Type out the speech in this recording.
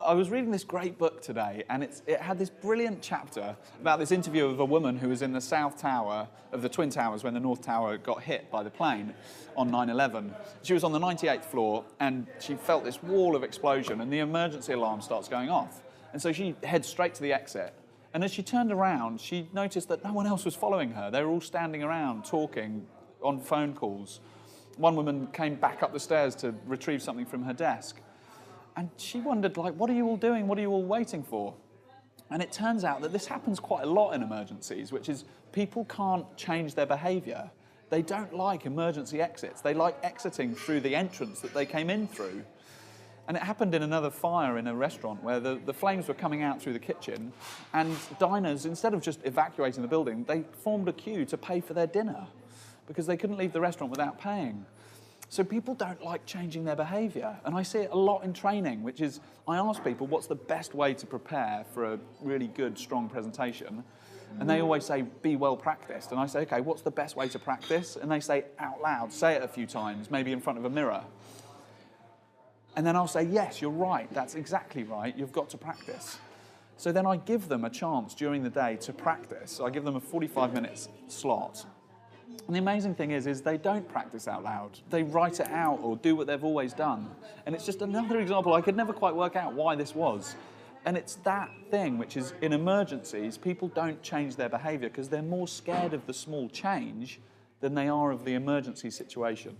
I was reading this great book today, and it had this brilliant chapter about this interview of a woman who was in the South Tower of the Twin Towers when the North Tower got hit by the plane on 9/11. She was on the 98th floor, and she felt this wall of explosion, and the emergency alarm starts going off. And so she heads straight to the exit. And as she turned around, she noticed that no one else was following her. They were all standing around, talking, on phone calls. One woman came back up the stairs to retrieve something from her desk. And she wondered, like, what are you all doing? What are you all waiting for? And it turns out that this happens quite a lot in emergencies, which is people can't change their behaviour. They don't like emergency exits. They like exiting through the entrance that they came in through. And it happened in another fire in a restaurant where the flames were coming out through the kitchen, and diners, instead of just evacuating the building, they formed a queue to pay for their dinner because they couldn't leave the restaurant without paying. So people don't like changing their behaviour. And I see it a lot in training, which is I ask people what's the best way to prepare for a really good, strong presentation. And they always say, be well practiced. And I say, okay, what's the best way to practice? And they say out loud, say it a few times, maybe in front of a mirror. And then I'll say, yes, you're right, that's exactly right, you've got to practice. So then I give them a chance during the day to practice. I give them a 45 minutes slot. And the amazing thing is they don't practice out loud. They write it out or do what they've always done. And it's just another example. I could never quite work out why this was. And it's that thing, which is in emergencies, people don't change their behaviour because they're more scared of the small change than they are of the emergency situation.